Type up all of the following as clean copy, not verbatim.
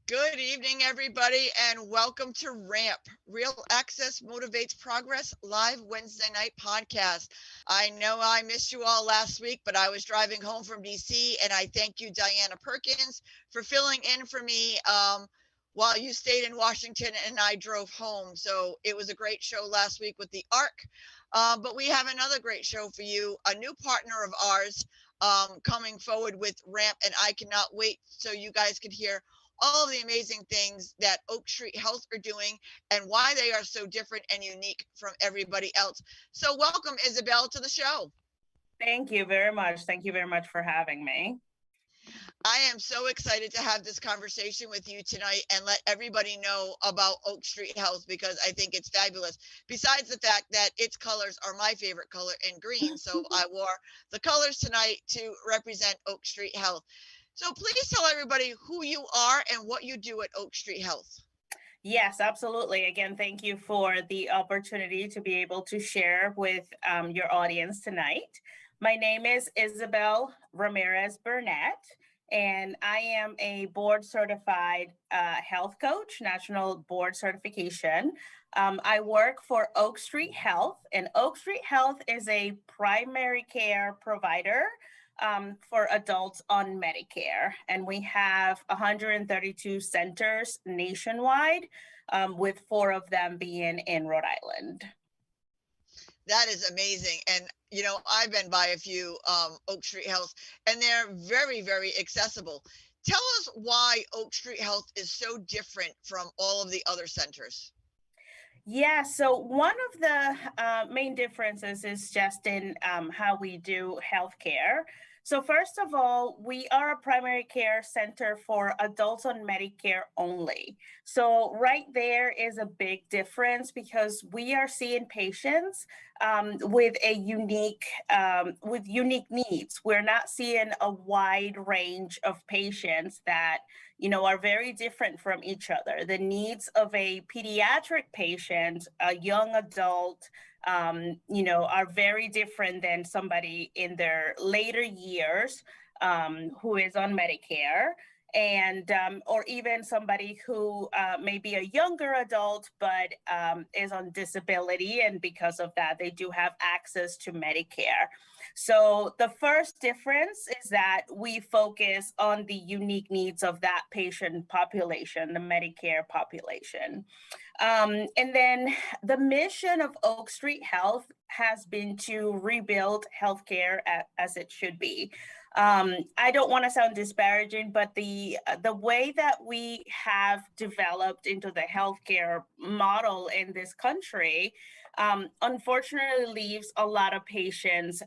Good evening, everybody, and welcome to RAMP, Real Access Motivates Progress, live Wednesday night podcast. I know I missed you all last week, but I was driving home from DC, and I thank you, Diana Perkins, for filling in for me while you stayed in Washington and I drove home. So it was a great show last week with the ARC. But we have another great show for you, a new partner of ours coming forward with RAMP, and I cannot wait so you guys could hear all of the amazing things that Oak Street Health are doing and why they are so different and unique from everybody else. So, welcome, Isabel, to the show. Thank you very much. Thank you very much for having me. I am so excited to have this conversation with you tonight and let everybody know about Oak Street Health because I think it's fabulous. Besides the fact that its colors are my favorite color in green, so I wore the colors tonight to represent Oak Street Health. So please tell everybody who you are and what you do at Oak Street Health. Yes, absolutely. Again, thank you for the opportunity to be able to share with your audience tonight. My name is Isabel Ramirez Burnett, and I am a board certified health coach, national board certification. I work for Oak Street Health, and Oak Street Health is a primary care provider for adults on Medicare. And we have 132 centers nationwide, with 4 of them being in Rhode Island. That is amazing. And, you know, I've been by a few Oak Street Health, and they're very, very accessible. Tell us why Oak Street Health is so different from all of the other centers. Yeah, so one of the main differences is just in how we do healthcare. So first of all, we are a primary care center for adults on Medicare only. So right there is a big difference because we are seeing patients with unique needs. We're not seeing a wide range of patients that are very different from each other. The needs of a pediatric patient, a young adult, are very different than somebody in their later years who is on Medicare, and or even somebody who may be a younger adult but is on disability, and because of that they do have access to Medicare. So the first difference is that we focus on the unique needs of that patient population, the Medicare population. And then the mission of Oak Street Health has been to rebuild healthcare as it should be. I don't want to sound disparaging, but the way that we have developed into the healthcare model in this country, unfortunately leaves a lot of patients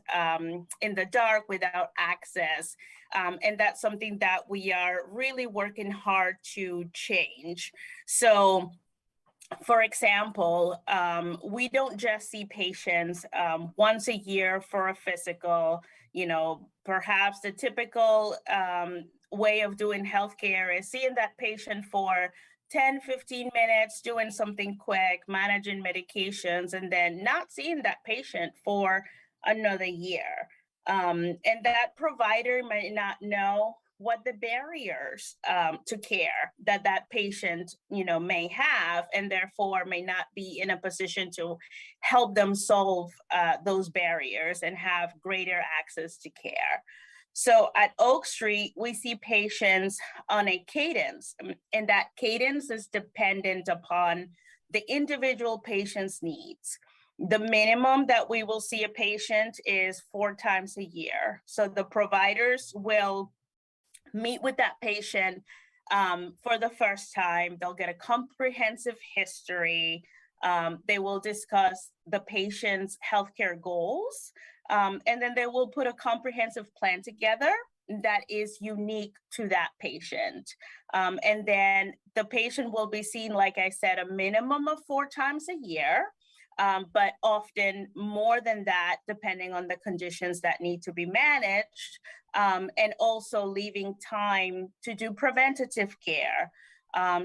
in the dark without access. And that's something that we are really working hard to change. So, for example, we don't just see patients once a year for a physical. Perhaps the typical way of doing healthcare is seeing that patient for 10, 15 minutes, doing something quick, managing medications, and then not seeing that patient for another year. And that provider may not know what the barriers to care that patient may have, and therefore may not be in a position to help them solve those barriers and have greater access to care. So at Oak Street, we see patients on a cadence, and that cadence is dependent upon the individual patient's needs. The minimum that we will see a patient is 4 times a year. So the providers will meet with that patient for the first time. They'll get a comprehensive history. They will discuss the patient's healthcare goals, and then they will put a comprehensive plan together that is unique to that patient. And then the patient will be seen, like I said, a minimum of 4 times a year. But often more than that, depending on the conditions that need to be managed, and also leaving time to do preventative care,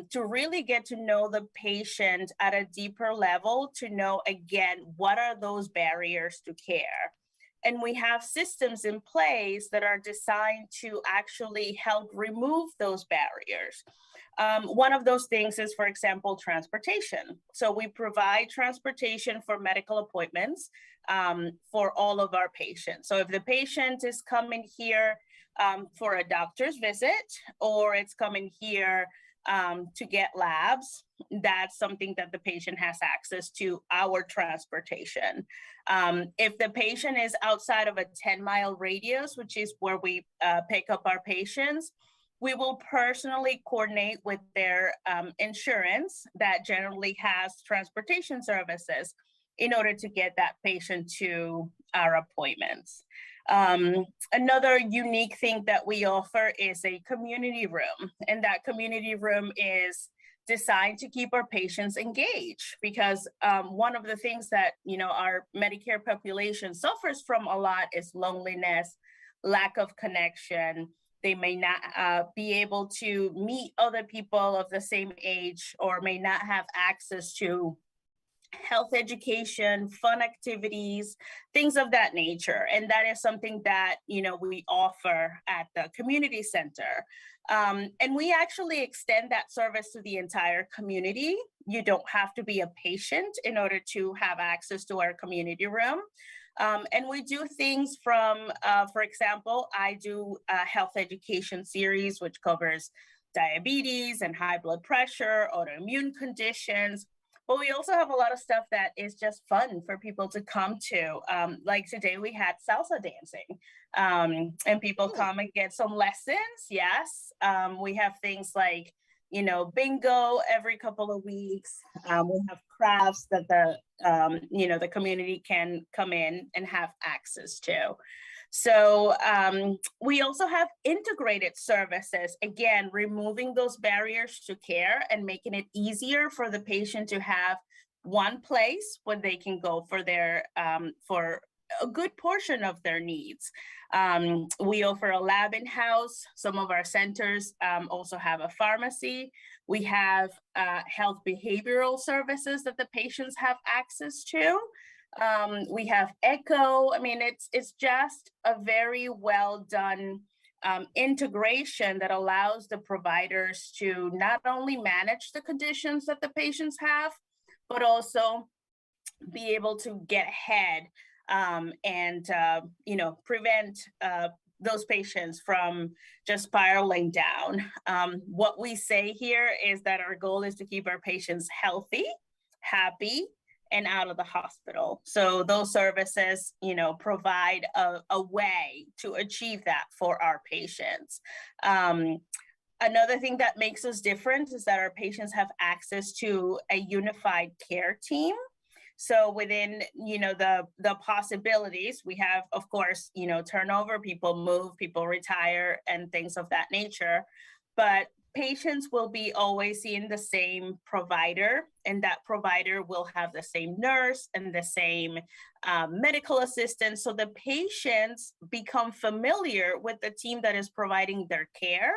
to really get to know the patient at a deeper level, to know, again, what are those barriers to care. And we have systems in place that are designed to actually help remove those barriers. One of those things is, for example, transportation. So we provide transportation for medical appointments for all of our patients. So if the patient is coming here for a doctor's visit, or it's coming here to get labs, that's something that the patient has access to, our transportation. If the patient is outside of a 10-mile radius, which is where we pick up our patients, we will personally coordinate with their insurance that generally has transportation services in order to get that patient to our appointments. Another unique thing that we offer is a community room, and that community room is designed to keep our patients engaged, because one of the things that our Medicare population suffers from a lot is loneliness, lack of connection. They may not be able to meet other people of the same age, or may not have access to health education, fun activities, things of that nature. And that is something that, we offer at the community center. And we actually extend that service to the entire community. You don't have to be a patient in order to have access to our community room. And we do things from, for example, I do a health education series, which covers diabetes and high blood pressure, autoimmune conditions. But we also have a lot of stuff that is just fun for people to come to. Like today we had salsa dancing, and people come and get some lessons. Yes. We have things like, bingo every couple of weeks. We have crafts that the community can come in and have access to. So we also have integrated services, again, removing those barriers to care and making it easier for the patient to have one place where they can go for their for a good portion of their needs. We offer a lab in-house. Some of our centers also have a pharmacy. We have health behavioral services that the patients have access to. We have echo. I mean, it's just a very well done integration that allows the providers to not only manage the conditions that the patients have, but also be able to get ahead and prevent those patients from just spiraling down. What we say here is that our goal is to keep our patients healthy, happy, and out of the hospital. So those services, provide a way to achieve that for our patients. Another thing that makes us different is that our patients have access to a unified care team. So within, the possibilities, we have, of course, turnover, people move, people retire, and things of that nature. But patients will be always seeing the same provider, and that provider will have the same nurse and the same medical assistant. So the patients become familiar with the team that is providing their care.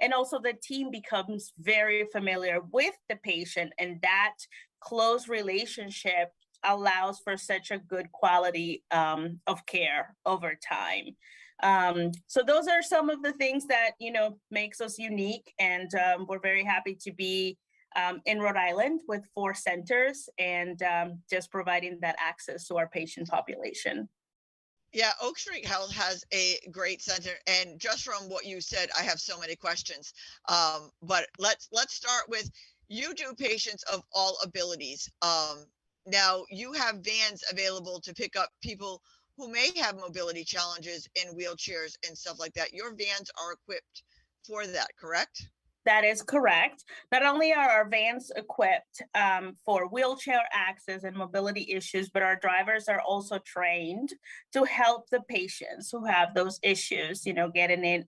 And also the team becomes very familiar with the patient, and that close relationship allows for such a good quality of care over time. So those are some of the things that, makes us unique. And we're very happy to be in Rhode Island with 4 centers and just providing that access to our patient population. Yeah, Oak Street Health has a great center, and just from what you said, I have so many questions. But let's start with, you do patients of all abilities. Now you have vans available to pick up people who may have mobility challenges in wheelchairs and stuff like that. Your vans are equipped for that, correct? That is correct. Not only are our vans equipped for wheelchair access and mobility issues, but our drivers are also trained to help the patients who have those issues, getting in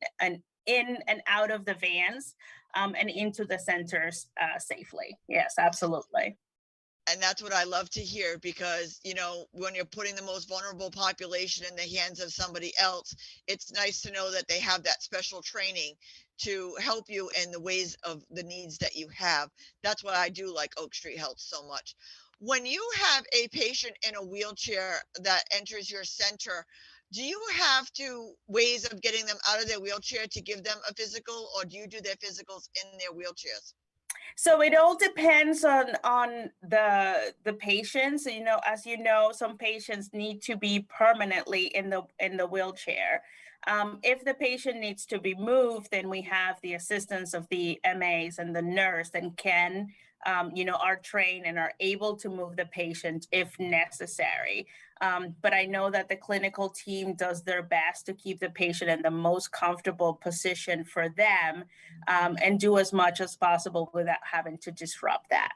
and out of the vans and into the centers safely. Yes, absolutely. And that's what I love to hear, because, when you're putting the most vulnerable population in the hands of somebody else, it's nice to know that they have that special training to help you in the ways of the needs that you have. That's why I do like Oak Street Health so much. When you have a patient in a wheelchair that enters your center, do you have ways of getting them out of their wheelchair to give them a physical, or do you do their physicals in their wheelchairs? So it all depends on the patients. You know, as you know, some patients need to be permanently in the wheelchair. If the patient needs to be moved, then we have the assistance of the MAs and the nurse, and can are trained and are able to move the patient if necessary. But I know that the clinical team does their best to keep the patient in the most comfortable position for them, and do as much as possible without having to disrupt that.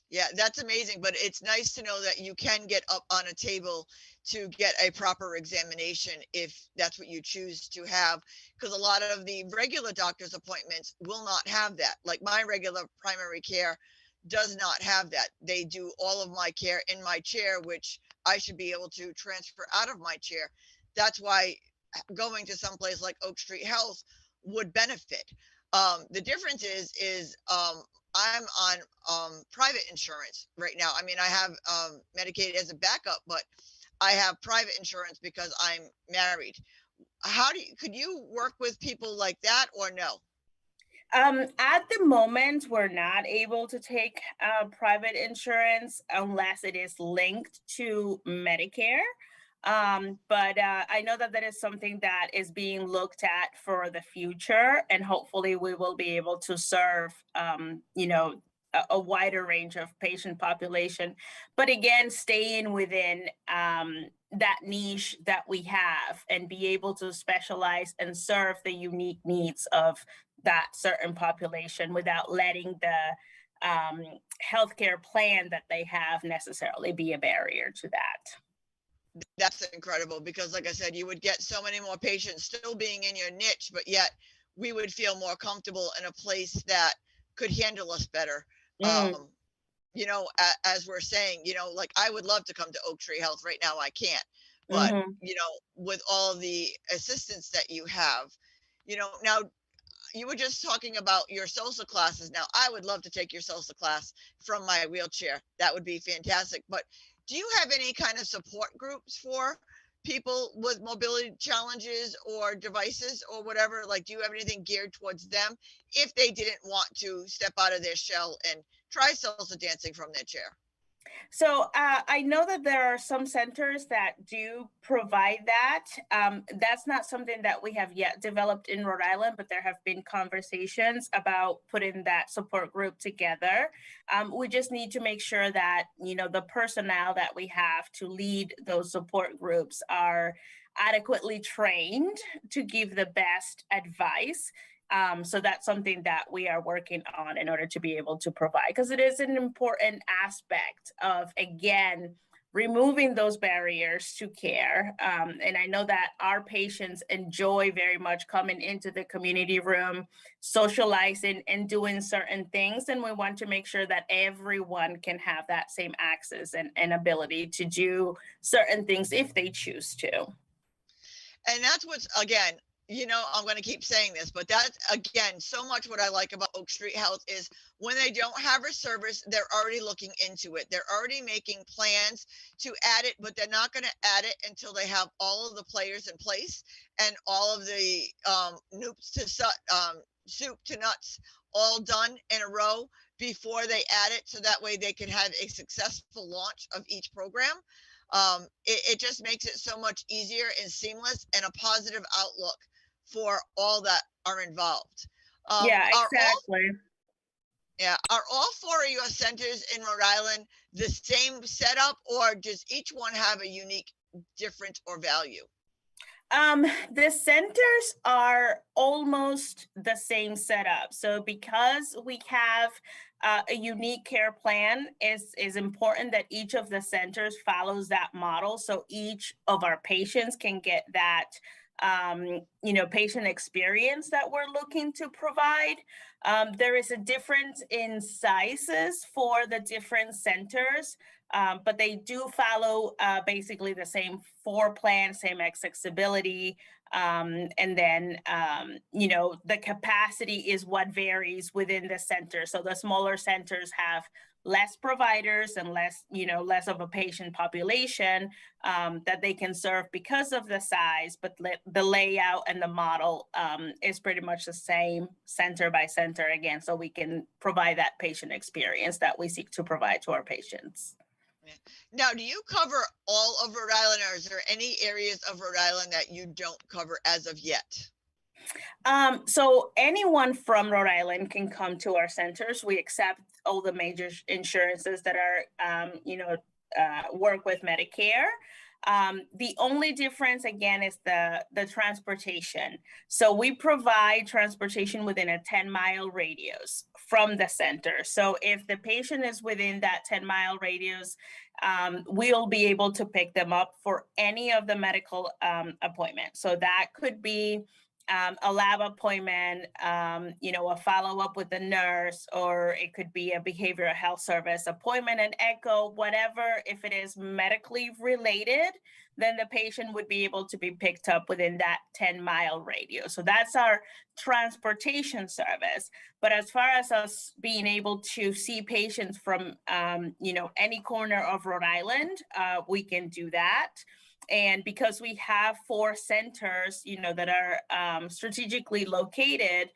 Yeah, that's amazing. But it's nice to know that you can get up on a table to get a proper examination if that's what you choose to have. Because a lot of the regular doctor's appointments will not have that. Like my regular primary care does not have that. They do all of my care in my chair, which I should be able to transfer out of my chair. That's why going to someplace like Oak Street Health would benefit. The difference is I'm on private insurance right now. I mean, I have Medicaid as a backup, but I have private insurance because I'm married. Could you work with people like that or no? At the moment, we're not able to take private insurance unless it is linked to Medicare. But I know that that is something that is being looked at for the future, and hopefully we will be able to serve, a wider range of patient population. But again, staying within that niche that we have, and be able to specialize and serve the unique needs of that certain population without letting the healthcare plan that they have necessarily be a barrier to that. That's incredible because, like I said, you would get so many more patients still being in your niche, but yet we would feel more comfortable in a place that could handle us better. Mm. As we're saying, like I would love to come to Oak Tree Health right now. I can't, but Mm-hmm. with all the assistance that you have, now you were just talking about your salsa classes. Now, I would love to take your salsa class from my wheelchair. That would be fantastic. But do you have any kind of support groups for people with mobility challenges or devices or whatever? Like, do you have anything geared towards them if they didn't want to step out of their shell and try salsa dancing from their chair? So I know that there are some centers that do provide that. That's not something that we have yet developed in Rhode Island, but there have been conversations about putting that support group together. We just need to make sure that, the personnel that we have to lead those support groups are adequately trained to give the best advice. So that's something that we are working on in order to be able to provide, because it is an important aspect of, again, removing those barriers to care. And I know that our patients enjoy very much coming into the community room, socializing and doing certain things. And we want to make sure that everyone can have that same access and ability to do certain things if they choose to. And that's what's, again, I'm going to keep saying this, but that's, again, so much what I like about Oak Street Health is when they don't have a service, they're already looking into it. They're already making plans to add it, but they're not going to add it until they have all of the players in place and all of the soup to nuts all done in a row before they add it. So that way they can have a successful launch of each program. It just makes it so much easier and seamless and a positive outlook for all that are involved. Yeah, exactly. Are all four of your centers in Rhode Island the same setup, or does each one have a unique difference or value? The centers are almost the same setup. So because we have a unique care plan, is important that each of the centers follows that model. So each of our patients can get that patient experience that we're looking to provide. There is a difference in sizes for the different centers, but they do follow basically the same floor plan, same accessibility. And then, the capacity is what varies within the center. So the smaller centers have less providers and less of a patient population that they can serve because of the size, but the layout and the model is pretty much the same center by center again, so we can provide that patient experience that we seek to provide to our patients. Now, do you cover all of Rhode Island, or is there any areas of Rhode Island that you don't cover as of yet? So anyone from Rhode Island can come to our centers. We accept all the major insurances that are, work with Medicare. The only difference, again, is the transportation. So we provide transportation within a 10-mile radius from the center. So if the patient is within that 10-mile radius, we'll be able to pick them up for any of the medical appointments. So that could be a lab appointment, a follow-up with the nurse, or it could be a behavioral health service appointment, an echo, whatever. If it is medically related, then the patient would be able to be picked up within that 10-mile radius. So that's our transportation service. But as far as us being able to see patients from, any corner of Rhode Island, we can do that. And because we have 4 centers, that are strategically located,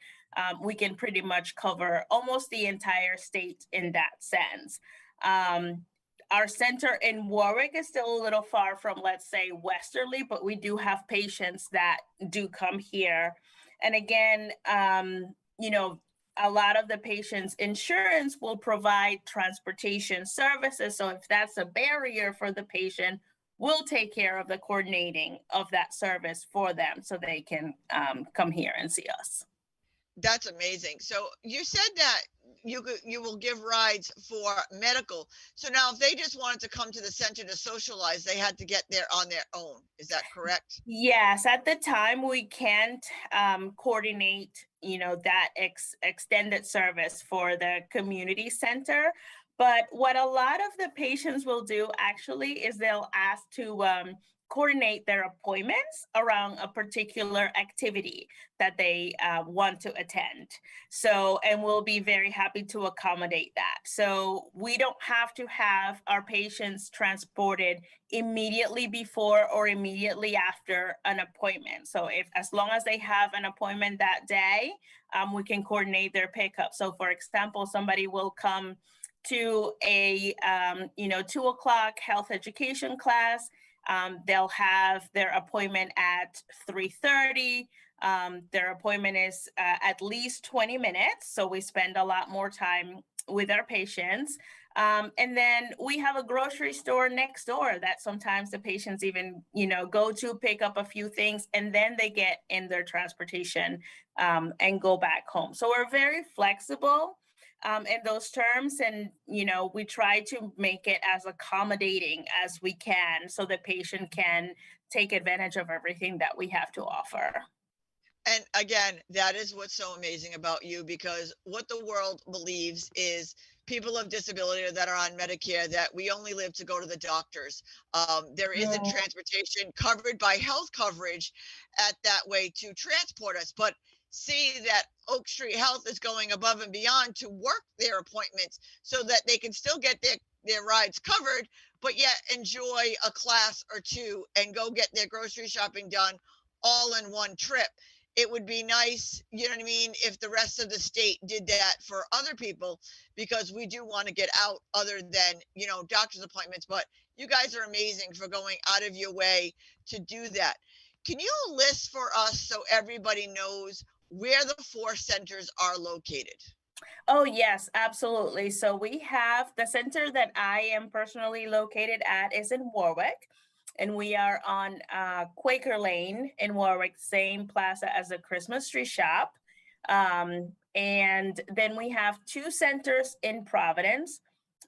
we can pretty much cover almost the entire state in that sense. Our center in Warwick is still a little far from, let's say, Westerly, but we do have patients that do come here. And again, a lot of the patients' insurance will provide transportation services. So if that's a barrier for the patient, we'll take care of the coordinating of that service for them so they can come here and see us. That's amazing. So you said that you will give rides for medical. So now if they just wanted to come to the center to socialize, they had to get there on their own. Is that correct? Yes, at the time we can't coordinate, that extended service for the community center. But what a lot of the patients will do actually is they'll ask to coordinate their appointments around a particular activity that they want to attend. So, and we'll be very happy to accommodate that. So we don't have to have our patients transported immediately before or immediately after an appointment. So as long as they have an appointment that day, we can coordinate their pickup. So for example, somebody will come to a 2:00 health education class. They'll have their appointment at 3:30. Their appointment is at least 20 minutes, so we spend a lot more time with our patients. And then we have a grocery store next door that sometimes the patients even go to pick up a few things, and then they get in their transportation and go back home. So we're very flexible in those terms, and we try to make it as accommodating as we can so the patient can take advantage of everything that we have to offer. And again, that is what's so amazing about you, because what the world believes is people of disability that are on Medicare, that we only live to go to the doctors. There isn't transportation covered by health coverage at that way to transport us. But see that Oak Street Health is going above and beyond to work their appointments so that they can still get their rides covered, but yet enjoy a class or two and go get their grocery shopping done all in one trip. It would be nice, you know what I mean, if the rest of the state did that for other people, because we do want to get out other than, doctor's appointments. But you guys are amazing for going out of your way to do that. Can you list for us, so everybody knows, where the 4 centers are located? Oh, yes, absolutely. So we have the center that I am personally located at is in Warwick, and we are on Quaker Lane in Warwick, same plaza as the Christmas tree shop. And then we have 2 centers in Providence.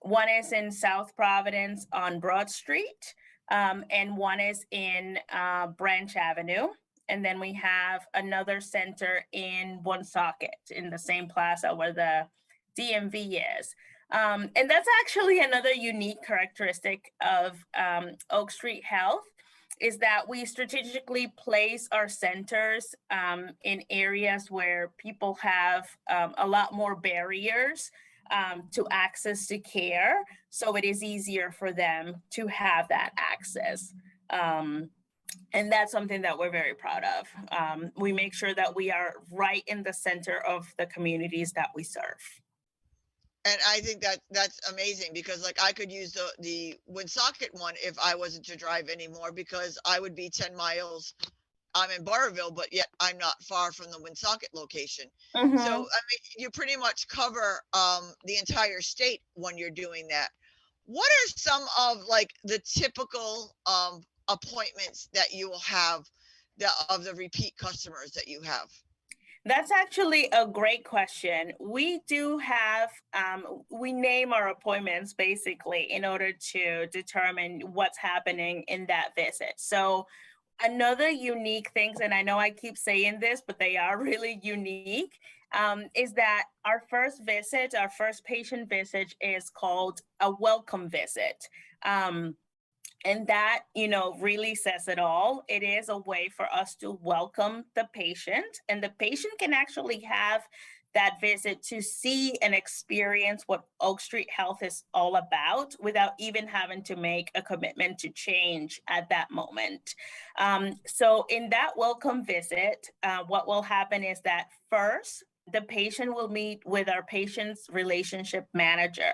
One is in South Providence on Broad Street, and one is in Branch Avenue. And then we have another center in Woonsocket in the same plaza where the DMV is. And that's actually another unique characteristic of Oak Street Health, is that we strategically place our centers in areas where people have a lot more barriers to access to care. So it is easier for them to have that access. And that's something that we're very proud of. We make sure that we are right in the center of the communities that we serve. And I think that that's amazing because like I could use the Woonsocket one if I wasn't to drive anymore because I would be 10 miles. I'm in Barterville, but yet I'm not far from the Woonsocket location. Mm-hmm. So I mean, you pretty much cover the entire state when you're doing that. What are some of like the typical appointments that you will have of the repeat customers that you have? That's actually a great question. We do have, we name our appointments basically in order to determine what's happening in that visit. So another unique things, and I know I keep saying this, but they are really unique, is that our first visit, our first patient visit is called a welcome visit. And that, really says it all. It is a way for us to welcome the patient, and the patient can actually have that visit to see and experience what Oak Street Health is all about without even having to make a commitment to change at that moment. So in that welcome visit, what will happen is that first, the patient will meet with our patient's relationship manager.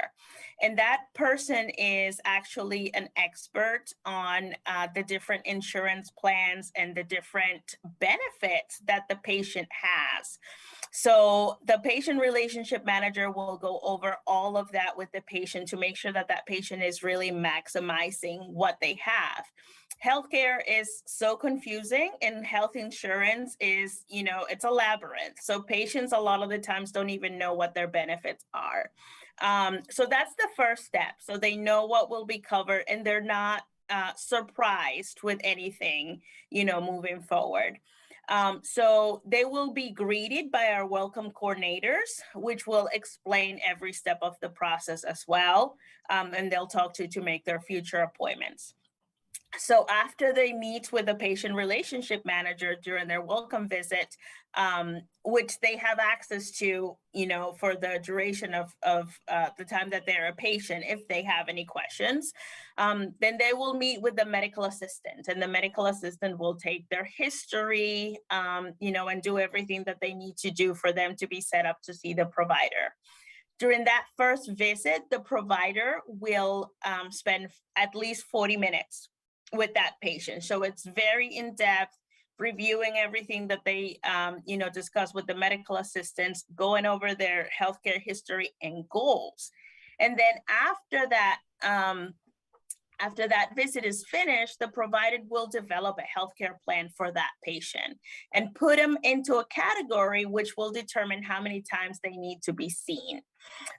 And that person is actually an expert on the different insurance plans and the different benefits that the patient has. So the patient relationship manager will go over all of that with the patient to make sure that that patient is really maximizing what they have. Healthcare is so confusing, and health insurance is, it's a labyrinth. So patients a lot of the times don't even know what their benefits are. So that's the first step. So they know what will be covered and they're not surprised with anything, moving forward. So they will be greeted by our welcome coordinators, which will explain every step of the process as well. And they'll talk to make their future appointments. So after they meet with the patient relationship manager during their welcome visit, which they have access to, for the duration of the time that they're a patient, if they have any questions, then they will meet with the medical assistant, and the medical assistant will take their history, and do everything that they need to do for them to be set up to see the provider. During that first visit, the provider will spend at least 40 minutes with that patient. So it's very in-depth, reviewing everything that they, discuss with the medical assistants, going over their healthcare history and goals. And then after that visit is finished, the provider will develop a healthcare plan for that patient and put them into a category which will determine how many times they need to be seen.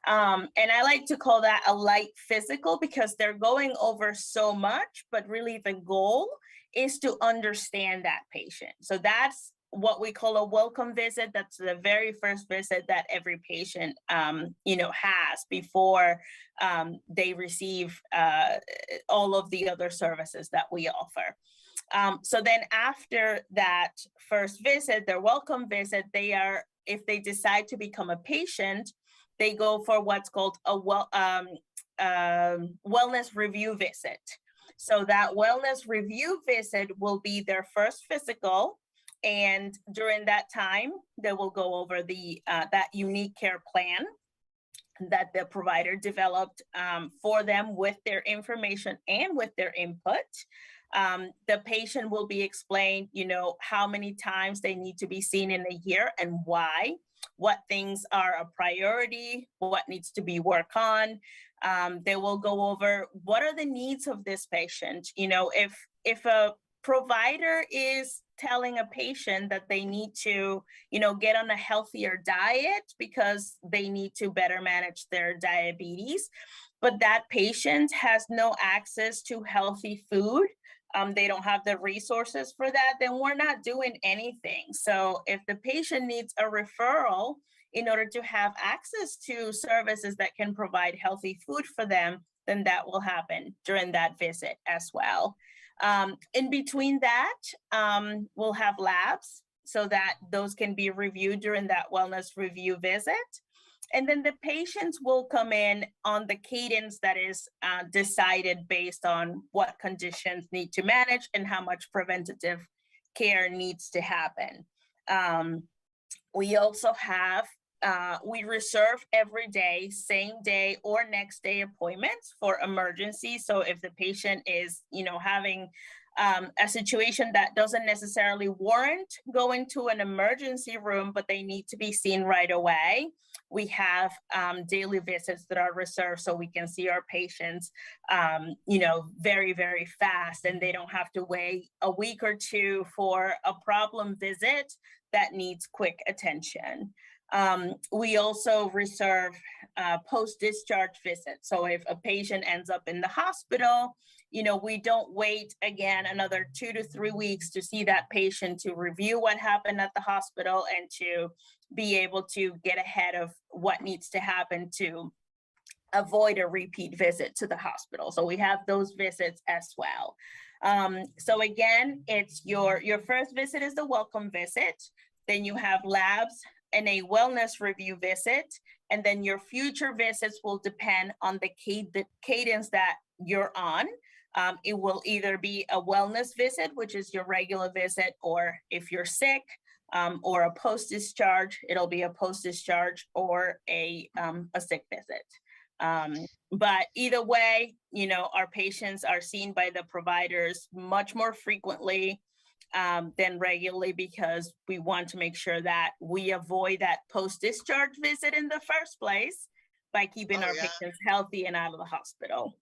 And I like to call that a light physical because they're going over so much, but really the goal is to understand that patient. So that's what we call a welcome visit. That's the very first visit that every patient, has before they receive all of the other services that we offer. So then after that first visit, their welcome visit, if they decide to become a patient, they go for what's called a wellness review visit. So that wellness review visit will be their first physical. And during that time, they will go over that unique care plan that the provider developed for them with their information and with their input. The patient will be explained, how many times they need to be seen in a year and why, what things are a priority, what needs to be worked on. They will go over what are the needs of this patient. If a provider is telling a patient that they need to, get on a healthier diet because they need to better manage their diabetes, but that patient has no access to healthy food, they don't have the resources for that, then we're not doing anything. So if the patient needs a referral in order to have access to services that can provide healthy food for them, then that will happen during that visit as well. In between that, we'll have labs so that those can be reviewed during that wellness review visit. And then the patients will come in on the cadence that is decided based on what conditions need to manage and how much preventative care needs to happen. We also have, we reserve every day, same day or next day appointments for emergencies. So if the patient is, having a situation that doesn't necessarily warrant going to an emergency room, but they need to be seen right away, we have daily visits that are reserved so we can see our patients, very, very fast, and they don't have to wait a week or two for a problem visit that needs quick attention. We also reserve post-discharge visits. So if a patient ends up in the hospital, we don't wait again another 2 to 3 weeks to see that patient to review what happened at the hospital and to be able to get ahead of what needs to happen to avoid a repeat visit to the hospital. So we have those visits as well. So again, it's your first visit is the welcome visit. Then you have labs and a wellness review visit. And then your future visits will depend on the cadence that you're on. It will either be a wellness visit, which is your regular visit, or if you're sick, or a post-discharge, it'll be a post-discharge or a sick visit. But either way, our patients are seen by the providers much more frequently than regularly, because we want to make sure that we avoid that post-discharge visit in the first place by keeping our patients healthy and out of the hospital.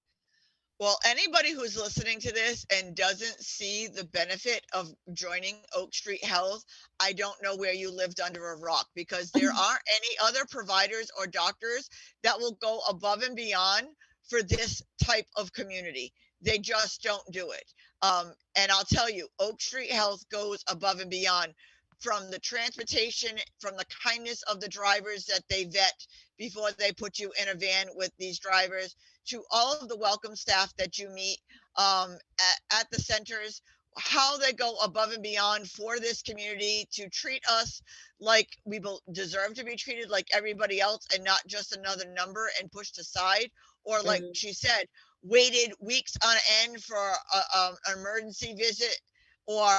Well, anybody who's listening to this and doesn't see the benefit of joining Oak Street Health, I don't know where you lived under a rock, because there aren't any other providers or doctors that will go above and beyond for this type of community. They just don't do it. And I'll tell you, Oak Street Health goes above and beyond, from the transportation, from the kindness of the drivers that they vet before they put you in a van with these drivers, to all of the welcome staff that you meet at the centers, how they go above and beyond for this community to treat us like we deserve to be treated, like everybody else, and not just another number and pushed aside, or like she said, waited weeks on end for an emergency visit, or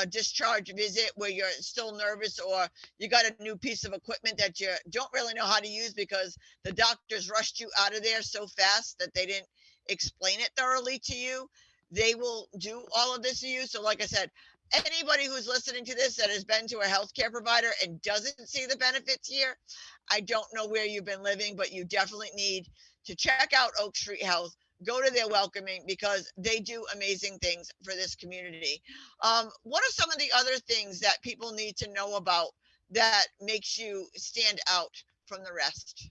a discharge visit where you're still nervous, or you got a new piece of equipment that you don't really know how to use because the doctors rushed you out of there so fast that they didn't explain it thoroughly to you. They will do all of this to you. So like I said, anybody who's listening to this that has been to a healthcare provider and doesn't see the benefits here, I don't know where you've been living, but you definitely need to check out Oak Street Health. Go to their welcoming, because they do amazing things for this community. What are some of the other things that people need to know about that makes you stand out from the rest?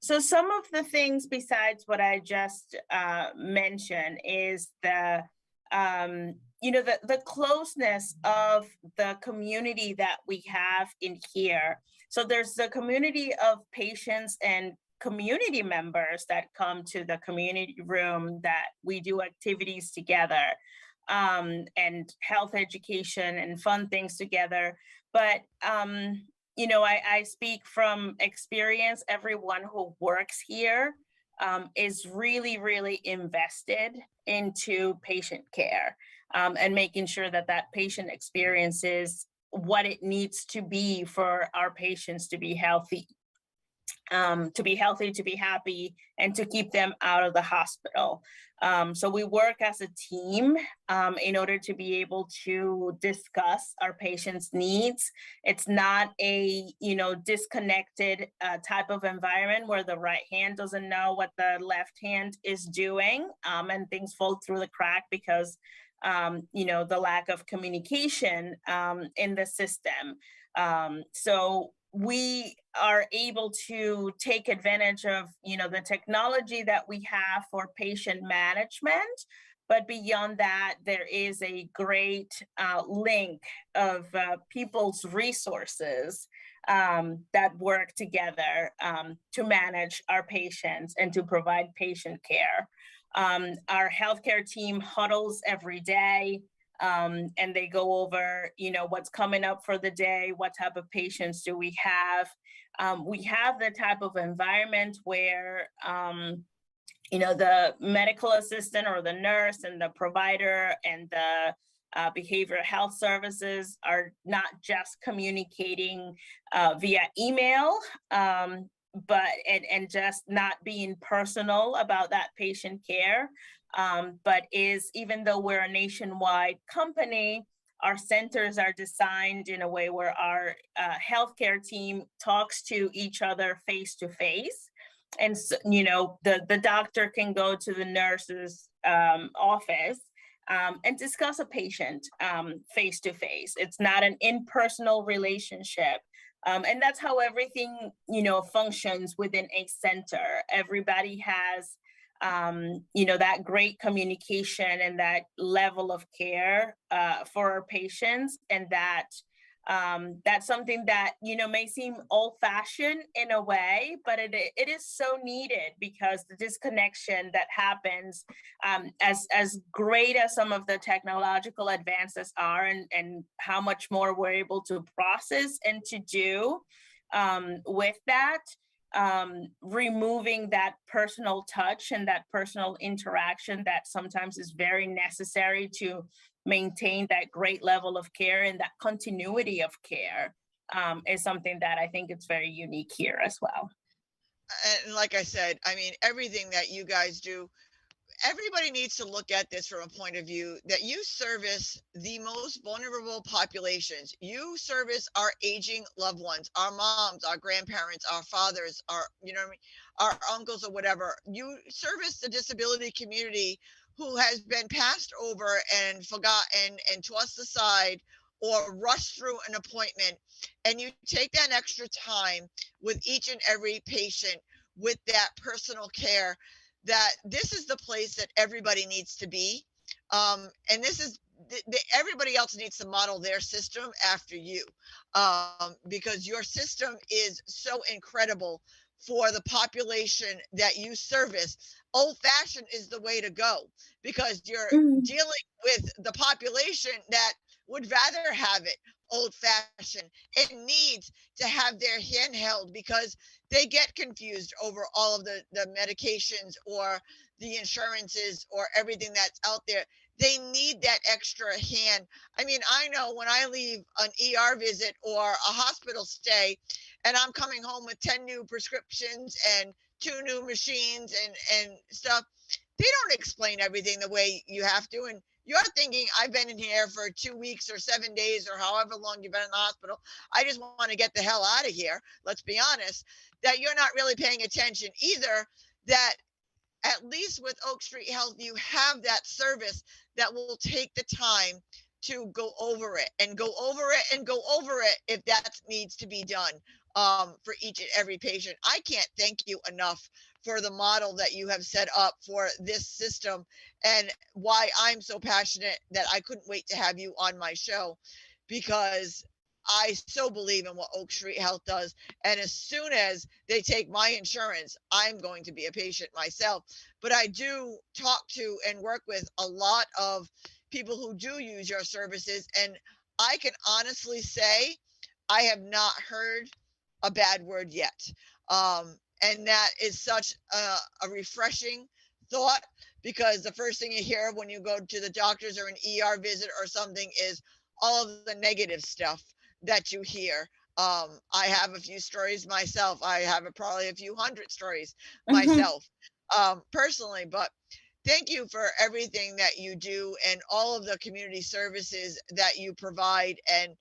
So some of the things besides what I just mentioned is the closeness of the community that we have in here. So there's the community of patients and community members that come to the community room that we do activities together, and health education and fun things together. But, I speak from experience. Everyone who works here is really, really invested into patient care, and making sure that that patient experiences what it needs to be for our patients to be healthy. To be healthy, to be happy, and to keep them out of the hospital. So we work as a team in order to be able to discuss our patients' needs. It's not a disconnected type of environment where the right hand doesn't know what the left hand is doing, and things fall through the crack because the lack of communication in the system. So we are able to take advantage of, the technology that we have for patient management. But beyond that, there is a great link of people's resources that work together to manage our patients and to provide patient care. Our healthcare team huddles every day. and they go over, what's coming up for the day, what type of patients do we have. We have the type of environment where the medical assistant or the nurse and the provider and the behavioral health services are not just communicating via email, but and just not being personal about that patient care. But even though we're a nationwide company, our centers are designed in a way where our healthcare team talks to each other face to face. And so, the doctor can go to the nurse's office and discuss a patient face to face. It's not an impersonal relationship. And that's how everything, functions within a center. Everybody has, that great communication and that level of care for our patients. And that's something that, may seem old-fashioned in a way, but it is so needed, because the disconnection that happens, as great as some of the technological advances are, and how much more we're able to process and to do with that, removing that personal touch and that personal interaction that sometimes is very necessary to maintain that great level of care and that continuity of care, is something that I think it's very unique here as well. And like I said, I mean, everything that you guys do, everybody needs to look at this from a point of view that you service the most vulnerable populations. You service our aging loved ones, our moms, our grandparents, our fathers, our, our uncles or whatever. You service the disability community who has been passed over and forgotten and tossed aside or rushed through an appointment. And you take that extra time with each and every patient with that personal care, that this is the place that everybody needs to be. And this is everybody else needs to model their system after you, because your system is so incredible for the population that you service. Old fashioned is the way to go, because you're dealing with the population that would rather have it old fashioned. It needs to have their hand held, because they get confused over all of the medications or the insurances or everything that's out there. They need that extra hand. I mean, I know when I leave an ER visit or a hospital stay and I'm coming home with 10 new prescriptions and 2 new machines and stuff, they don't explain everything the way you have to. And you're thinking, I've been in here for 2 weeks or 7 days or however long you've been in the hospital, I just want to get the hell out of here. Let's be honest, that you're not really paying attention either, that at least with Oak Street Health, you have that service that will take the time to go over it and go over it and go over it if that needs to be done, for each and every patient. I can't thank you enough for the model that you have set up for this system, and why I'm so passionate that I couldn't wait to have you on my show, because I so believe in what Oak Street Health does. And as soon as they take my insurance, I'm going to be a patient myself. But I do talk to and work with a lot of people who do use your services. And I can honestly say I have not heard a bad word yet. And that is such a refreshing thought, because the first thing you hear when you go to the doctors or an ER visit or something is all of the negative stuff that you hear. I have a few stories myself. I have probably a few hundred stories myself, personally. But thank you for everything that you do and all of the community services that you provide. And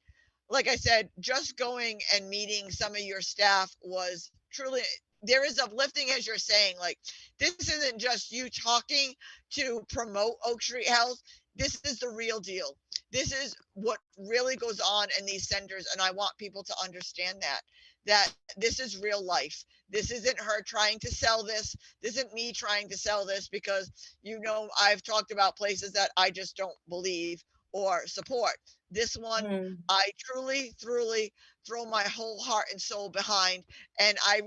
like I said, just going and meeting some of your staff was truly, there is uplifting, as you're saying. Like, this isn't just you talking to promote Oak Street Health. This is the real deal. This is what really goes on in these centers. And I want people to understand that this is real life. This isn't her trying to sell this. This isn't me trying to sell this, because, I've talked about places that I just don't believe or support. This one, I truly throw my whole heart and soul behind. And I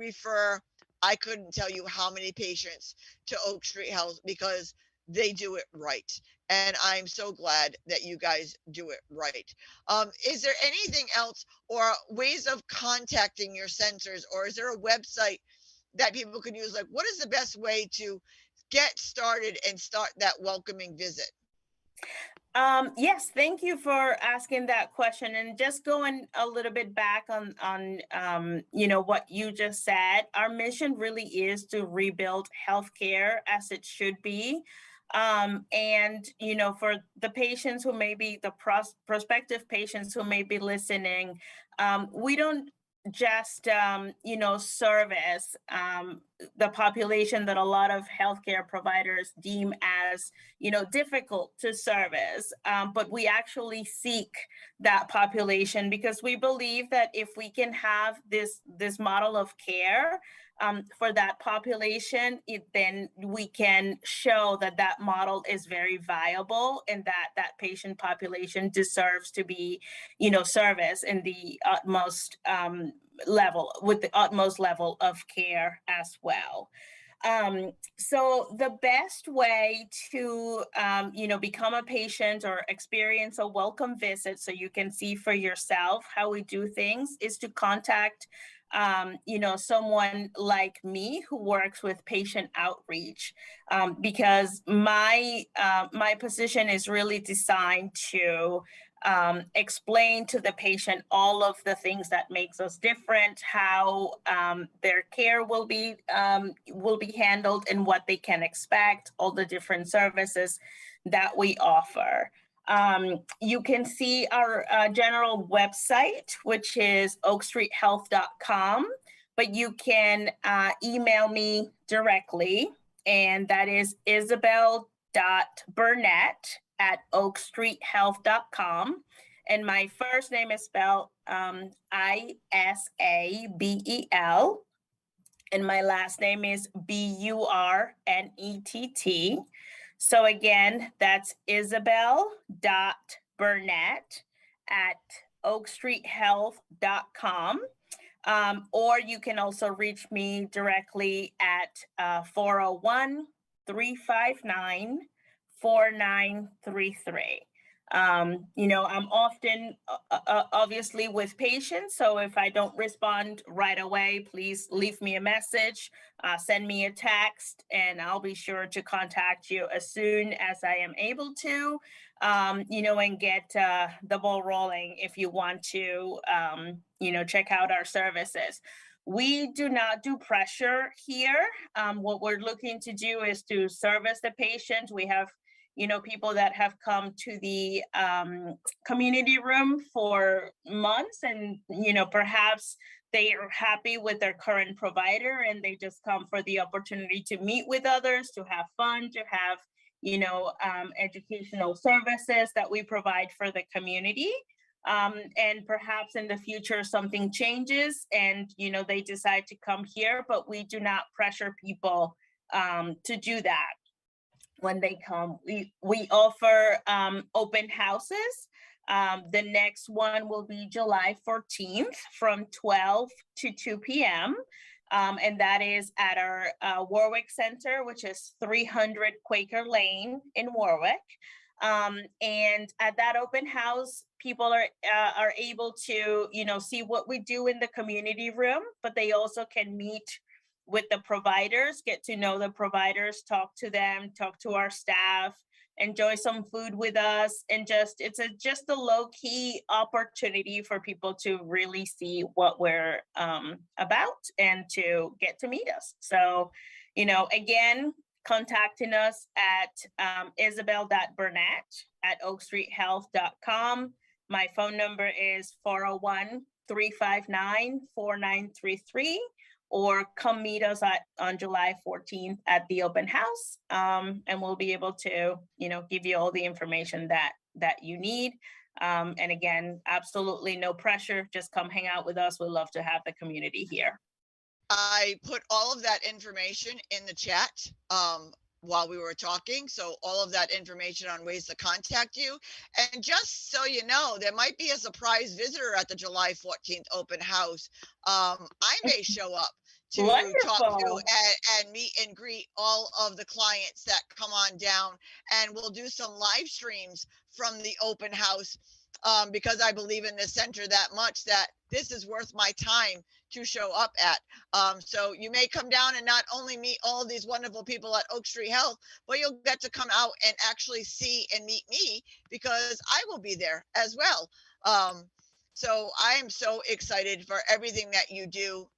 couldn't tell you how many patients to Oak Street Health, because they do it right. And I'm so glad that you guys do it right. Is there anything else or ways of contacting your centers, or is there a website that people can use? Like, what is the best way to get started and start that welcoming visit? Yes, thank you for asking that question. And just going a little bit back on what you just said, our mission really is to rebuild healthcare as it should be. And for the patients who may be the prospective patients who may be listening, we don't just service the population that a lot of healthcare providers deem as difficult to service, but we actually seek that population because we believe that if we can have this model of care for that population, then we can show that that model is very viable and that patient population deserves to be serviced in the utmost level, with the utmost level of care as well. So the best way to, become a patient or experience a welcome visit so you can see for yourself how we do things is to contact, someone like me who works with patient outreach, because my position is really designed to explain to the patient all of the things that makes us different, how their care will be handled, and what they can expect, all the different services that we offer. You can see our general website, which is oakstreethealth.com, but you can email me directly, and that is isabel.burnett@oakstreethealth.com. And my first name is spelled Isabel, and my last name is Burnett. So again, that's isabel.burnett@oakstreethealth.com. Or you can also reach me directly at 401-359-4933. I'm often obviously with patients, so if I don't respond right away, please leave me a message, send me a text, and I'll be sure to contact you as soon as I am able to, and get the ball rolling if you want to, check out our services. We do not do pressure here. What we're looking to do is to service the patient. We have people that have come to the community room for months, and perhaps they are happy with their current provider and they just come for the opportunity to meet with others, to have fun, to have educational services that we provide for the community. And perhaps in the future something changes and they decide to come here, but we do not pressure people to do that. When they come, we offer open houses. The next one will be July 14th from 12 to 2 p.m. And that is at our Warwick Center, which is 300 Quaker Lane in Warwick. And at that open house, people are able to see what we do in the community room, but they also can meet with the providers, get to know the providers, talk to them, talk to our staff, enjoy some food with us, and it's just a low-key opportunity for people to really see what we're about and to get to meet us. So, again, contacting us at isabel.burnett@oakstreethealth.com. My phone number is 401-359-4933. Or come meet us on July 14th at the open house, and we'll be able to, give you all the information that you need. And again, absolutely no pressure. Just come hang out with us. We'd love to have the community here. I put all of that information in the chat while we were talking. So all of that information on ways to contact you. And just so you know, there might be a surprise visitor at the July 14th open house. I may show up. to talk to Wonderful. and meet and greet all of the clients that come on down. And we'll do some live streams from the open house, because I believe in this center that much that this is worth my time to show up at. So you may come down and not only meet all of these wonderful people at Oak Street Health, but you'll get to come out and actually see and meet me, because I will be there as well. So I am so excited for everything that you do.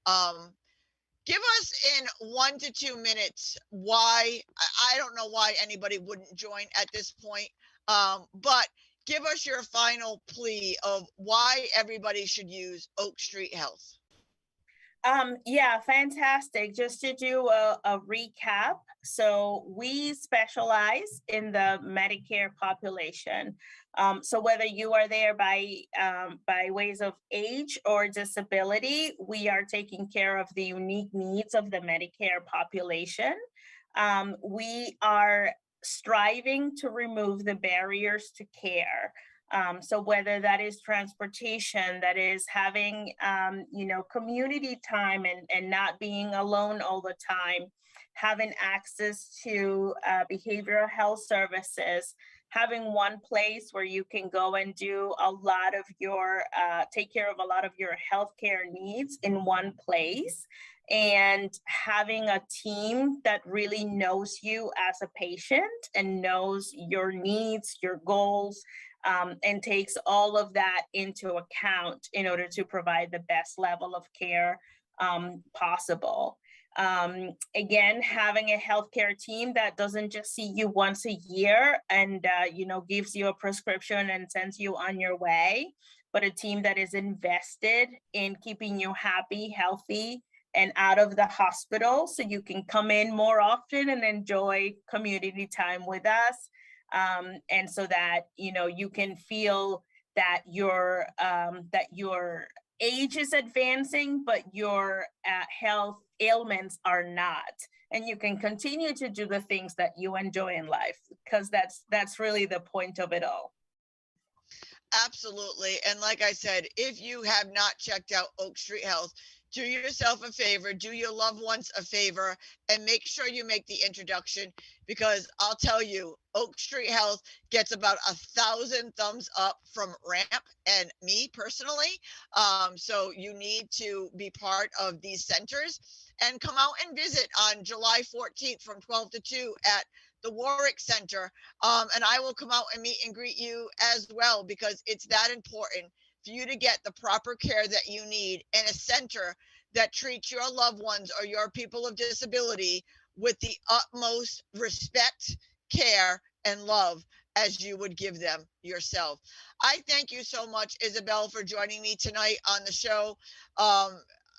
Give us in 1 to 2 minutes why, I don't know why anybody wouldn't join at this point, but give us your final plea of why everybody should use Oak Street Health. Yeah, fantastic. Just to do a recap. So we specialize in the Medicare population. So whether you are there by ways of age or disability, we are taking care of the unique needs of the Medicare population. We are striving to remove the barriers to care. So whether that is transportation, that is having, community time and not being alone all the time, having access to behavioral health services, having one place where you can go and do a lot of your, take care of a lot of your healthcare needs in one place, and having a team that really knows you as a patient and knows your needs, your goals, and takes all of that into account in order to provide the best level of care possible. Again, having a healthcare team that doesn't just see you once a year and gives you a prescription and sends you on your way, but a team that is invested in keeping you happy, healthy, and out of the hospital so you can come in more often and enjoy community time with us. And so that you can feel that your age is advancing, but your health ailments are not, and you can continue to do the things that you enjoy in life, because that's really the point of it all. Absolutely. And like I said, if you have not checked out Oak Street Health, do yourself a favor, do your loved ones a favor, and make sure you make the introduction, because I'll tell you, Oak Street Health gets about 1,000 thumbs up from Ramp and me personally. So you need to be part of these centers and come out and visit on July 14th from 12 to 2 at the Warwick Center. And I will come out and meet and greet you as well, because it's that important for you to get the proper care that you need in a center that treats your loved ones or your people of disability with the utmost respect, care, and love as you would give them yourself. I thank you so much, Isabel, for joining me tonight on the show.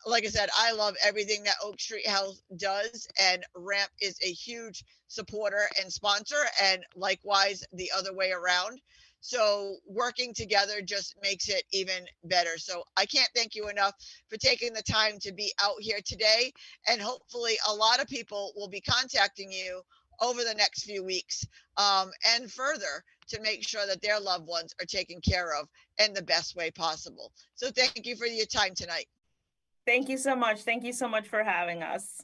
Like I said, I love everything that Oak Street Health does, and Ramp is a huge supporter and sponsor, and likewise the other way around. So working together just makes it even better. So I can't thank you enough for taking the time to be out here today. And hopefully a lot of people will be contacting you over the next few weeks, and further, to make sure that their loved ones are taken care of in the best way possible. So thank you for your time tonight. Thank you so much. Thank you so much for having us.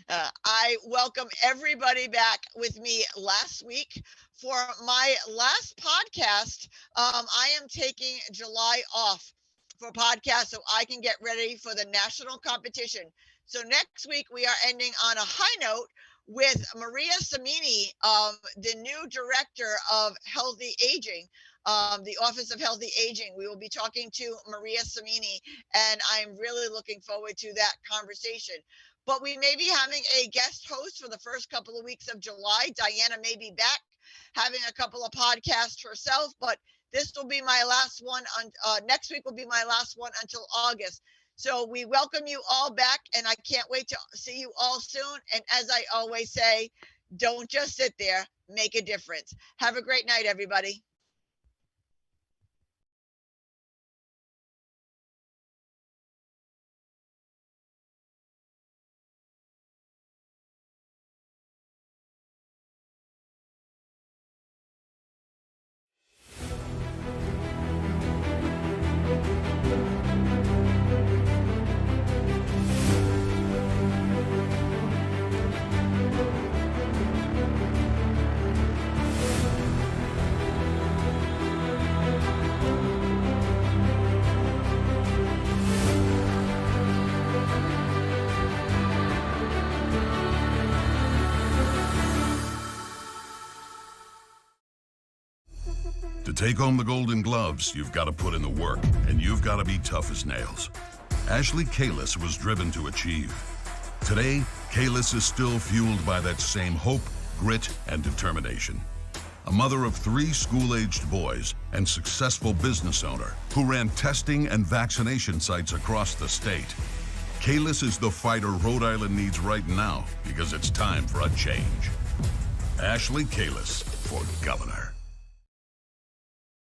I welcome everybody back with me last week for my last podcast. I am taking July off for podcasts so I can get ready for the national competition. So next week we are ending on a high note with Maria Samini, the new director of Healthy Aging, the Office of Healthy Aging. We will be talking to Maria Samini, and I'm really looking forward to that conversation. But we may be having a guest host for the first couple of weeks of July. Diana may be back having a couple of podcasts herself, but this will be my last one. Next week will be my last one until August. So we welcome you all back, and I can't wait to see you all soon. And as I always say, don't just sit there, make a difference. Have a great night, everybody. take home the Golden Gloves, you've got to put in the work, and you've got to be tough as nails. Ashley Kalis was driven to achieve. Today, Kalis is still fueled by that same hope, grit, and determination. A mother of 3 school-aged boys and successful business owner who ran testing and vaccination sites across the state. Kalis is the fighter Rhode Island needs right now because it's time for a change. Ashley Kalis for governor.